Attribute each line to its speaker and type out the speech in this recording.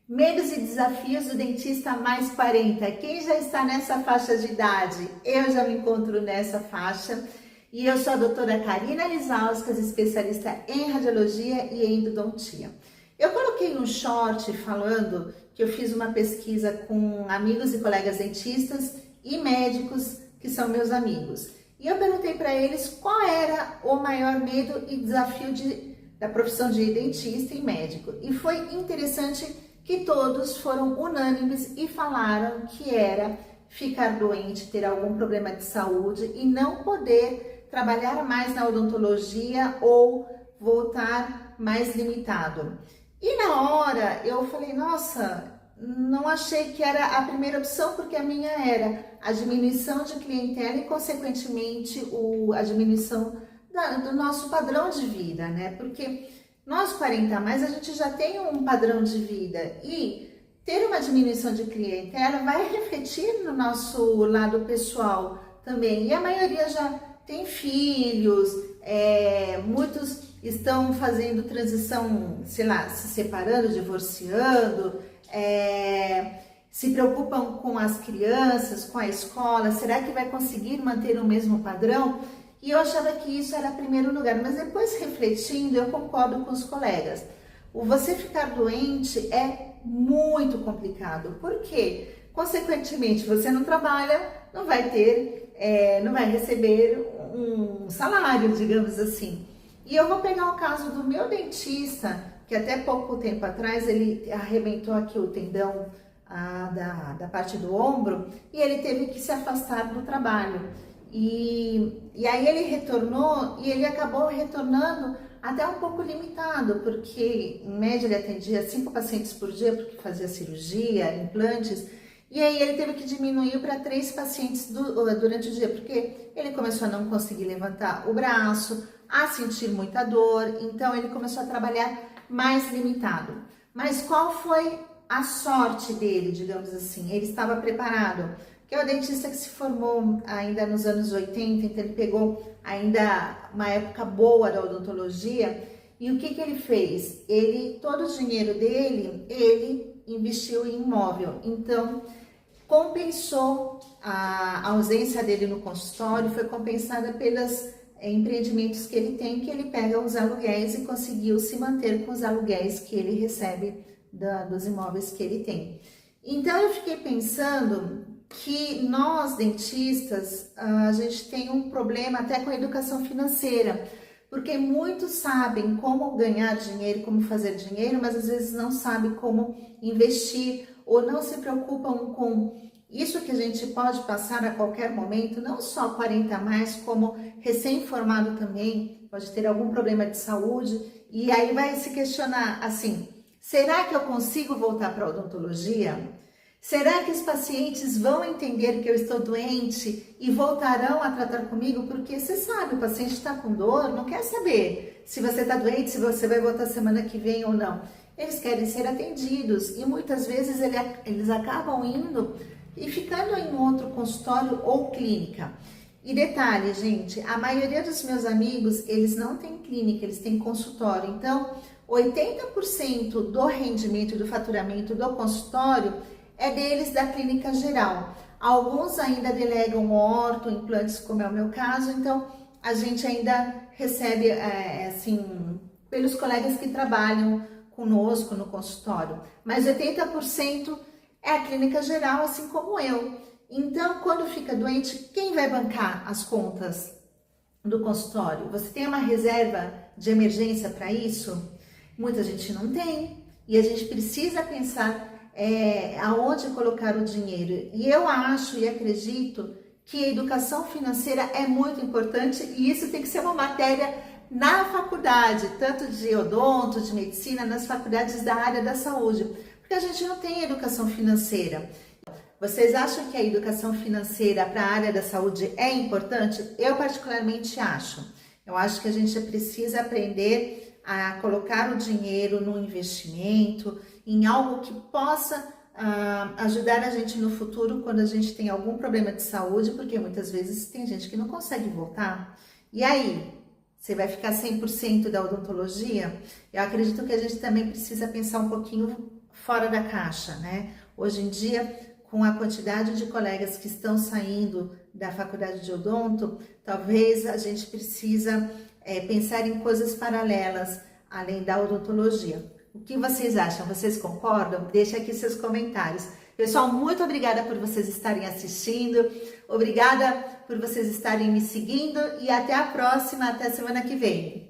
Speaker 1: Medos e desafios do dentista mais 40. Quem já está nessa faixa de idade? Eu já me encontro nessa faixa e eu sou a doutora Karina Lizauskas, especialista em radiologia e endodontia. Eu coloquei um short falando que eu fiz uma pesquisa com amigos e colegas dentistas e médicos que são meus amigos. E eu perguntei para eles qual era o maior medo e desafio da profissão de dentista e médico. E foi interessante que todos foram unânimes e falaram que era ficar doente, ter algum problema de saúde e não poder trabalhar mais na odontologia ou voltar mais limitado. E na hora eu falei, nossa, não achei que era a primeira opção, porque a minha era a diminuição de clientela e, consequentemente, a diminuição do nosso padrão de vida, né? Porque nós 40 a mais, a gente já tem um padrão de vida e ter uma diminuição de clientela vai refletir no nosso lado pessoal também. E a maioria já tem filhos, muitos estão fazendo transição, sei lá, se separando, divorciando, se preocupam com as crianças, com a escola. Será que vai conseguir manter o mesmo padrão? E eu achava que isso era primeiro lugar, mas depois refletindo, eu concordo com os colegas. O você ficar doente é muito complicado, porque, consequentemente, você não trabalha, não vai ter, não vai receber um salário, digamos assim. E eu vou pegar o caso do meu dentista, que até pouco tempo atrás ele arrebentou aqui o tendão da parte do ombro e ele teve que se afastar do trabalho. E aí ele retornou e ele acabou retornando até um pouco limitado, porque em média ele atendia 5 pacientes por dia, porque fazia cirurgia, implantes, e aí ele teve que diminuir para 3 pacientes durante o dia, porque ele começou a não conseguir levantar o braço, a sentir muita dor, então ele começou a trabalhar mais limitado. Mas qual foi a sorte dele, digamos assim? Ele estava preparado, que é o dentista que se formou ainda nos anos 80, então ele pegou ainda uma época boa da odontologia. E o que ele fez? Todo o dinheiro dele, ele investiu em imóvel. Então, compensou a ausência dele no consultório, foi compensada pelos empreendimentos que ele tem, que ele pega os aluguéis e conseguiu se manter com os aluguéis que ele recebe dos imóveis que ele tem. Então, eu fiquei pensando que nós, dentistas, a gente tem um problema até com a educação financeira, porque muitos sabem como ganhar dinheiro, como fazer dinheiro, mas às vezes não sabem como investir ou não se preocupam com isso que a gente pode passar a qualquer momento, não só 40 a mais, como recém-formado também, pode ter algum problema de saúde, e aí vai se questionar assim, será que eu consigo voltar para a odontologia? Será que os pacientes vão entender que eu estou doente e voltarão a tratar comigo? Porque você sabe, o paciente está com dor, não quer saber se você está doente, se você vai voltar semana que vem ou não. Eles querem ser atendidos e muitas vezes eles acabam indo e ficando em outro consultório ou clínica. E detalhe, gente, a maioria dos meus amigos, eles não têm clínica, eles têm consultório. Então, 80% do rendimento, do faturamento do consultório é deles da clínica geral. Alguns ainda delegam orto, implantes, como é o meu caso, então a gente ainda recebe, assim, pelos colegas que trabalham conosco no consultório. Mas 80% é a clínica geral, assim como eu. Então, quando fica doente, quem vai bancar as contas do consultório? Você tem uma reserva de emergência para isso? Muita gente não tem. E a gente precisa pensar aonde colocar o dinheiro. E eu acho e acredito que a educação financeira é muito importante e isso tem que ser uma matéria na faculdade, tanto de odonto, de medicina, nas faculdades da área da saúde, porque a gente não tem educação financeira. Vocês acham que a educação financeira para a área da saúde é importante? Eu particularmente acho. Eu acho que a gente precisa aprender a colocar o dinheiro no investimento, em algo que possa ajudar a gente no futuro quando a gente tem algum problema de saúde, porque muitas vezes tem gente que não consegue voltar. E aí, você vai ficar 100% da odontologia? Eu acredito que a gente também precisa pensar um pouquinho fora da caixa, né? Hoje em dia, com a quantidade de colegas que estão saindo da faculdade de odonto, talvez a gente precisa pensar em coisas paralelas, além da odontologia. O que vocês acham? Vocês concordam? Deixa aqui seus comentários. Pessoal, muito obrigada por vocês estarem assistindo, obrigada por vocês estarem me seguindo e até a próxima, até semana que vem.